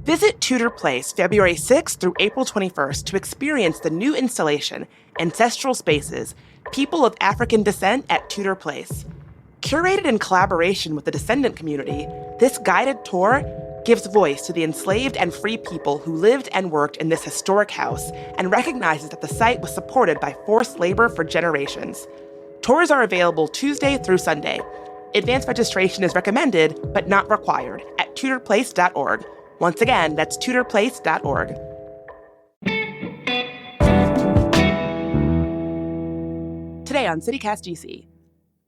Visit Tudor Place February 6th through April 21st to experience the new installation, Ancestral Spaces, People of African Descent at Tudor Place. Curated in collaboration with the descendant community, this guided tour gives voice to the enslaved and free people who lived and worked in this historic house and recognizes that the site was supported by forced labor for generations. Tours are available Tuesday through Sunday. Advanced registration is recommended, but not required, at tudorplace.org. Once again, that's tudorplace.org. Today on CityCast DC,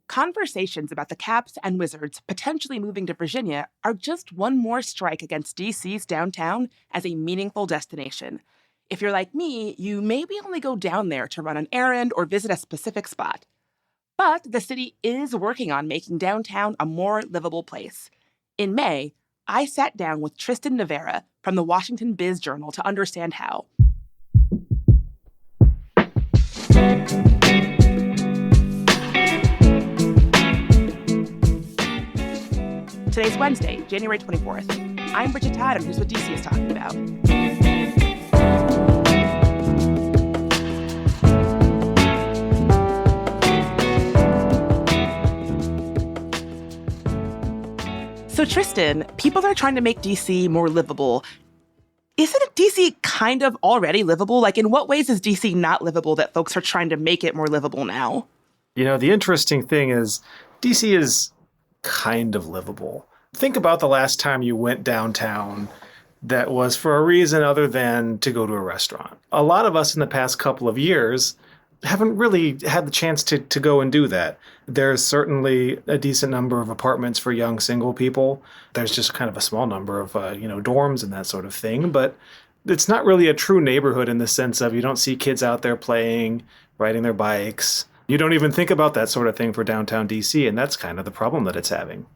conversations about the Caps and Wizards potentially moving to Virginia are just one more strike against DC's downtown as a meaningful destination. If you're like me, you maybe only go down there to run an errand or visit a specific spot. But the city is working on making downtown a more livable place. In May, I sat down with Tristan Navera from the Washington Biz Journal to understand how. Today's Wednesday, January 24th. I'm Bridget Todd, and here's what DC is talking about. So Tristan, people are trying to make DC more livable. Isn't DC kind of already livable? Like, in what ways is DC not livable that folks are trying to make it more livable now? You know, the interesting thing is DC is kind of livable. Think about the last time you went downtown that was for a reason other than to go to a restaurant. A lot of us in the past couple of years haven't really had the chance to go and do that. There's certainly a decent number of apartments for young single people. There's just kind of a small number of, dorms and that sort of thing. But it's not really a true neighborhood in the sense of you don't see kids out there playing, riding their bikes. You don't even think about that sort of thing for downtown DC, and that's kind of the problem that it's having.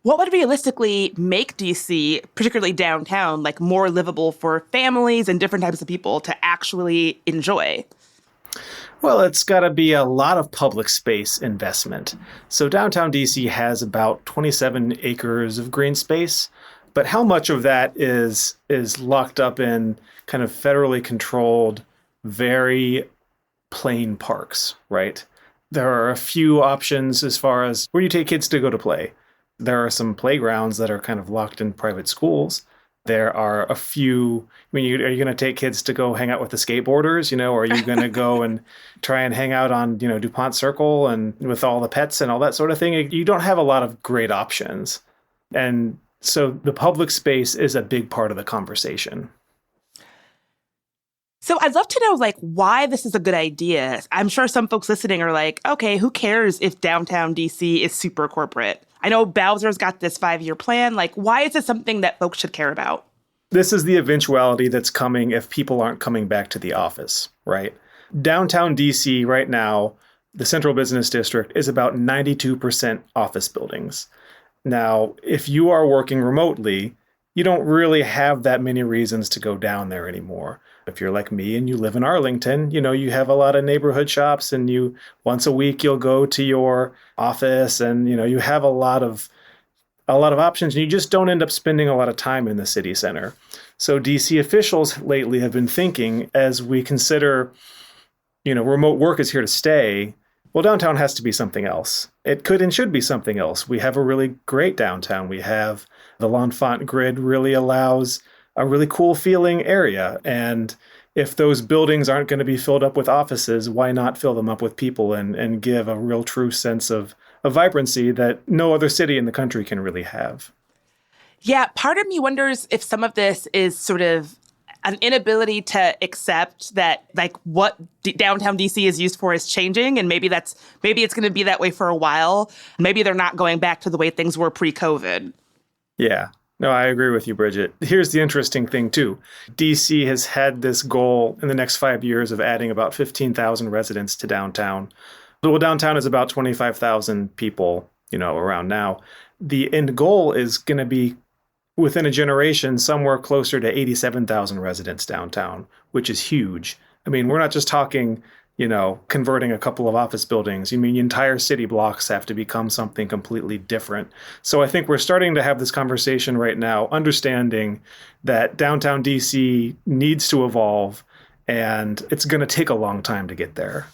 What would realistically make DC, particularly downtown, like more livable for families and different types of people to actually enjoy? Well, it's got to be a lot of public space investment. So downtown DC has about 27 acres of green space, but how much of that is locked up in kind of federally controlled, very plain parks, right? There are a few options as far as where you take kids to go to play. There are some playgrounds that are kind of locked in private schools. There are a few, are you going to take kids to go hang out with the skateboarders, or are you going to go and try and hang out on, DuPont Circle and with all the pets and all that sort of thing? You don't have a lot of great options. And so the public space is a big part of the conversation. So I'd love to know, why this is a good idea. I'm sure some folks listening are like, okay, who cares if downtown DC is super corporate? I know Bowser's got this 5-year plan. Why is it something that folks should care about? This is the eventuality that's coming if people aren't coming back to the office, right? Downtown DC right now, the central business district is about 92% office buildings. Now, if you are working remotely, you don't really have that many reasons to go down there anymore. If you're like me and you live in Arlington, you have a lot of neighborhood shops and once a week you'll go to your office and, you have a lot of options and you just don't end up spending a lot of time in the city center. So DC officials lately have been thinking as we consider, remote work is here to stay. Well, downtown has to be something else. It could and should be something else. We have a really great downtown. We have the L'Enfant grid really allows a really cool feeling area. And if those buildings aren't going to be filled up with offices, why not fill them up with people and give a real true sense of vibrancy that no other city in the country can really have? Yeah, part of me wonders if some of this is sort of an inability to accept that what downtown DC is used for is changing. And maybe it's going to be that way for a while. Maybe they're not going back to the way things were pre-COVID. Yeah. No, I agree with you, Bridget. Here's the interesting thing, too. DC has had this goal in the next 5 years of adding about 15,000 residents to downtown. Well, downtown is about 25,000 people, around now. The end goal is going to be, within a generation, somewhere closer to 87,000 residents downtown, which is huge. I mean, we're not just talking converting a couple of office buildings. You mean entire city blocks have to become something completely different. So I think we're starting to have this conversation right now, understanding that downtown DC needs to evolve, and it's going to take a long time to get there.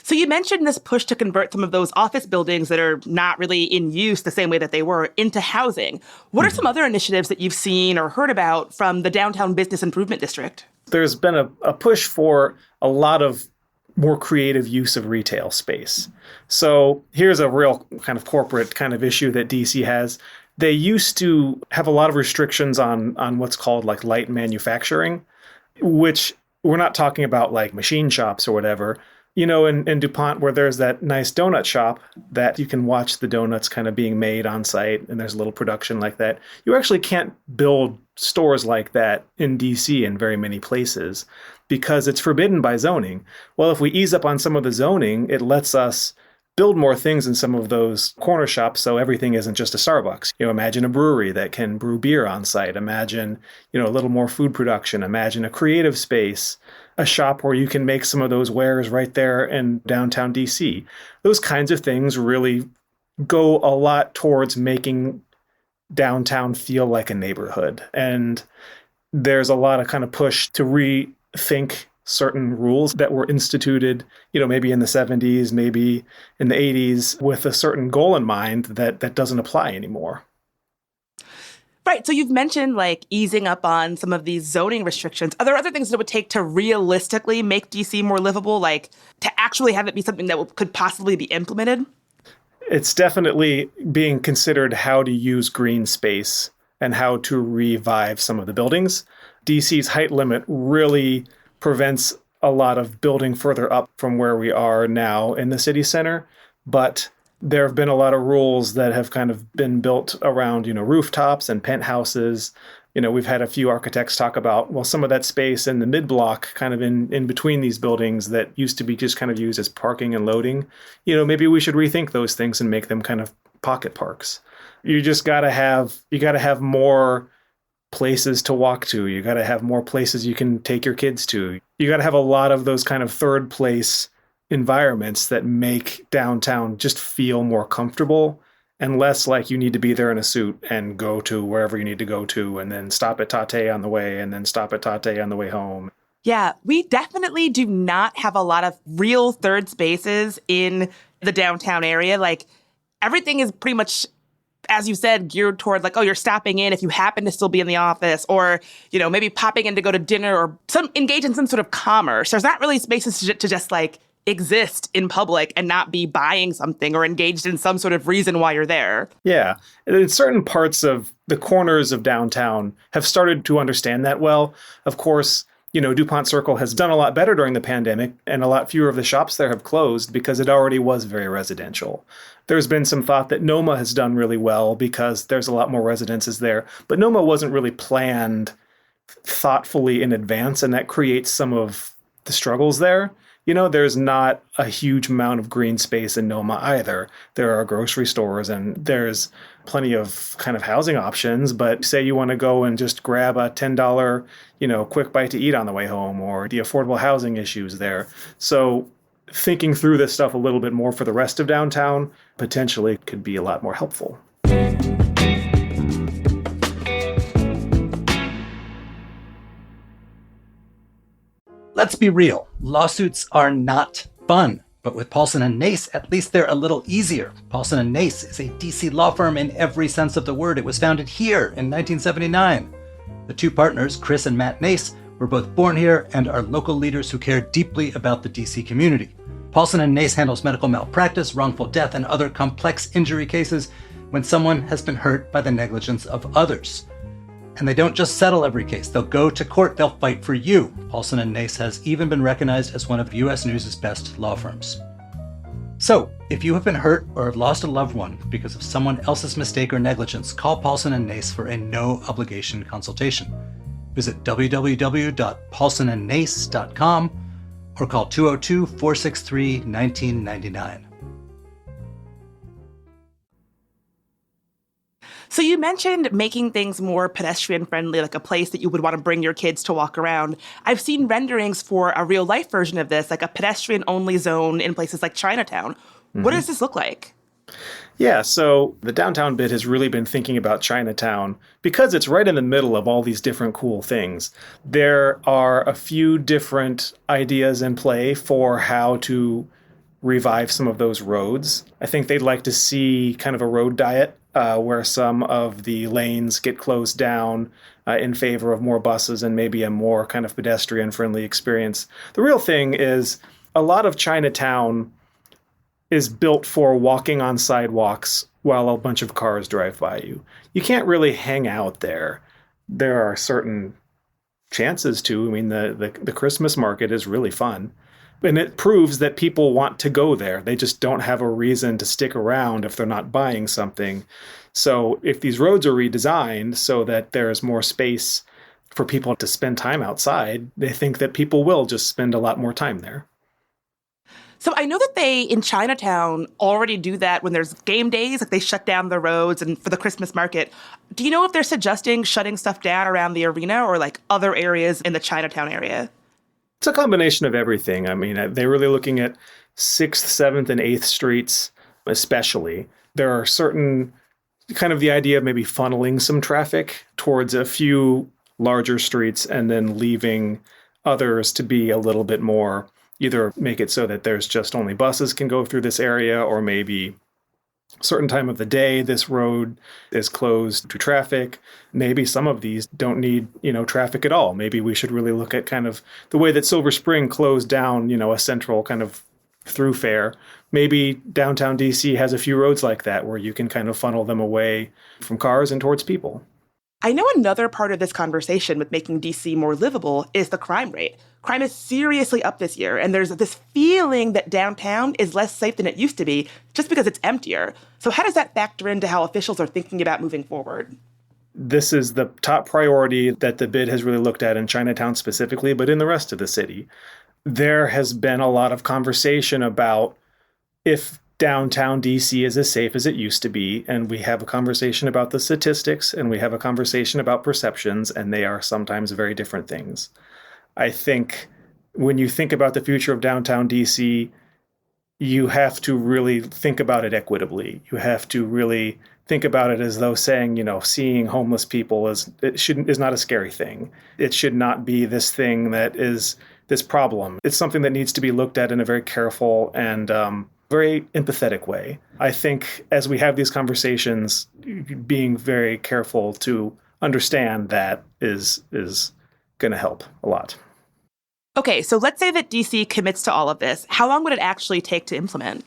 So you mentioned this push to convert some of those office buildings that are not really in use the same way that they were into housing. What are some other initiatives that you've seen or heard about from the Downtown Business Improvement District? There's been a push for a lot of more creative use of retail space. So here's a real kind of corporate kind of issue that DC has. They used to have a lot of restrictions on what's called like light manufacturing, which we're not talking about like machine shops or whatever. In DuPont, where there's that nice donut shop that you can watch the donuts kind of being made on site, and there's a little production like that. You actually can't build stores like that in DC in very many places because it's forbidden by zoning. Well, if we ease up on some of the zoning, it lets us build more things in some of those corner shops so everything isn't just a Starbucks. Imagine a brewery that can brew beer on site. Imagine, a little more food production. Imagine a creative space, a shop where you can make some of those wares right there in downtown DC. Those kinds of things really go a lot towards making downtown feel like a neighborhood. And there's a lot of kind of push to rethink certain rules that were instituted, maybe in the 70s, maybe in the 80s, with a certain goal in mind that doesn't apply anymore. Right. So you've mentioned like easing up on some of these zoning restrictions. Are there other things that it would take to realistically make DC more livable, like to actually have it be something that could possibly be implemented? It's definitely being considered how to use green space and how to revive some of the buildings. DC's height limit really prevents a lot of building further up from where we are now in the city center. But there have been a lot of rules that have kind of been built around, rooftops and penthouses. We've had a few architects talk about, well, some of that space in the mid-block, kind of in between these buildings that used to be just kind of used as parking and loading. Maybe we should rethink those things and make them kind of pocket parks. You got to have more places to walk to. You got to have more places you can take your kids to. You got to have a lot of those kind of third place environments that make downtown just feel more comfortable and less like you need to be there in a suit and go to wherever you need to go to and then stop at Tate on the way and then stop at Tate on the way home. Yeah, we definitely do not have a lot of real third spaces in the downtown area. Like everything is pretty much, as you said, geared toward like, oh, you're stopping in if you happen to still be in the office or, maybe popping in to go to dinner or engage in some sort of commerce. There's not really spaces to just like exist in public and not be buying something or engaged in some sort of reason why you're there. Yeah. And certain parts of the corners of downtown have started to understand that well. Of course, DuPont Circle has done a lot better during the pandemic, and a lot fewer of the shops there have closed because it already was very residential. There's been some thought that NoMa has done really well because there's a lot more residences there, but NoMa wasn't really planned thoughtfully in advance, and that creates some of the struggles there. There's not a huge amount of green space in NoMa either. There are grocery stores and there's plenty of kind of housing options, but say you want to go and just grab a $10, quick bite to eat on the way home, or the affordable housing issues there. So thinking through this stuff a little bit more for the rest of downtown potentially could be a lot more helpful. Let's be real, lawsuits are not fun. But with Paulson & Nace, at least they're a little easier. Paulson & Nace is a DC law firm in every sense of the word. It was founded here in 1979. The two partners, Chris and Matt Nace, were both born here and are local leaders who care deeply about the DC community. Paulson & Nace handles medical malpractice, wrongful death, and other complex injury cases when someone has been hurt by the negligence of others. And they don't just settle every case. They'll go to court. They'll fight for you. Paulson & Nace has even been recognized as one of U.S. News' best law firms. So, if you have been hurt or have lost a loved one because of someone else's mistake or negligence, call Paulson & Nace for a no-obligation consultation. Visit www.paulsonandnace.com or call 202-463-1999. So you mentioned making things more pedestrian friendly, like a place that you would want to bring your kids to walk around. I've seen renderings for a real life version of this, like a pedestrian only zone in places like Chinatown. What does this look like? Yeah, so the downtown bid has really been thinking about Chinatown because it's right in the middle of all these different cool things. There are a few different ideas in play for how to revive some of those roads. I think they'd like to see kind of a road diet where some of the lanes get closed down in favor of more buses and maybe a more kind of pedestrian-friendly experience. The real thing is a lot of Chinatown is built for walking on sidewalks while a bunch of cars drive by you. You can't really hang out there. There are certain chances to. I mean, the Christmas market is really fun. And it proves that people want to go there. They just don't have a reason to stick around if they're not buying something. So if these roads are redesigned so that there's more space for people to spend time outside, they think that people will just spend a lot more time there. So I know that they, in Chinatown, already do that when there's game days, like they shut down the roads and for the Christmas market. Do you know if they're suggesting shutting stuff down around the arena or like other areas in the Chinatown area? It's a combination of everything. I mean, they're really looking at 6th, 7th, and 8th streets, especially. There are certain kind of the idea of maybe funneling some traffic towards a few larger streets and then leaving others to be a little bit more, either make it so that there's just only buses can go through this area, or maybe certain time of the day this road is closed to traffic. Maybe some of these don't need, traffic at all. Maybe we should really look at kind of the way that Silver Spring closed down, a central kind of thoroughfare. Maybe downtown DC has a few roads like that where you can kind of funnel them away from cars and towards people. I know another part of this conversation with making DC more livable is the crime rate. Crime is seriously up this year, and there's this feeling that downtown is less safe than it used to be just because it's emptier. So how does that factor into how officials are thinking about moving forward? This is the top priority that the bid has really looked at in Chinatown specifically, but in the rest of the city. There has been a lot of conversation about if downtown DC is as safe as it used to be, and we have a conversation about the statistics, and we have a conversation about perceptions, and they are sometimes very different things. I think when you think about the future of downtown DC, you have to really think about it equitably. You have to really think about it as though saying, seeing homeless people is not a scary thing. It should not be this thing that is this problem. It's something that needs to be looked at in a very careful and very empathetic way. I think as we have these conversations, being very careful to understand that is going to help a lot. Okay, so let's say that DC commits to all of this. How long would it actually take to implement?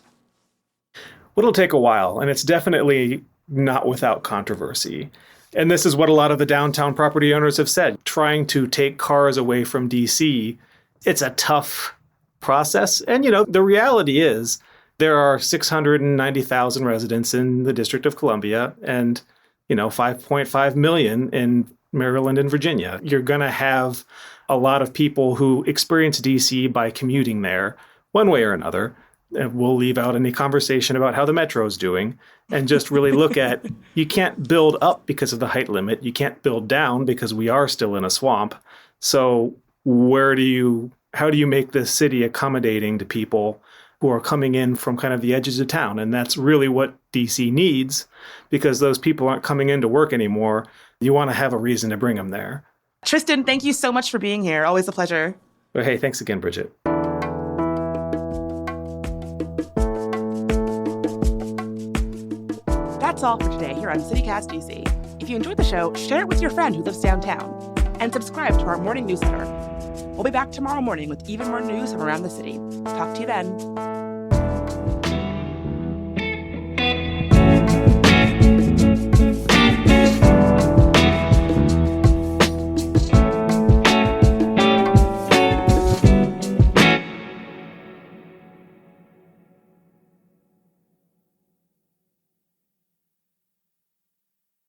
Well, it'll take a while, and it's definitely not without controversy. And this is what a lot of the downtown property owners have said. Trying to take cars away from DC, it's a tough process. And, the reality is there are 690,000 residents in the District of Columbia and, 5.5 million in Maryland and Virginia. You're going to have a lot of people who experience DC by commuting there one way or another. And we'll leave out any conversation about how the metro's doing and just really look at, you can't build up because of the height limit. You can't build down because we are still in a swamp. So how do you make the city accommodating to people who are coming in from kind of the edges of town? And that's really what DC needs, because those people aren't coming into work anymore. You want to have a reason to bring them there. Tristan, thank you so much for being here. Always a pleasure. But hey, thanks again, Bridget. That's all for today here on CityCast DC. If you enjoyed the show, share it with your friend who lives downtown. And subscribe to our morning newsletter. We'll be back tomorrow morning with even more news from around the city. Talk to you then.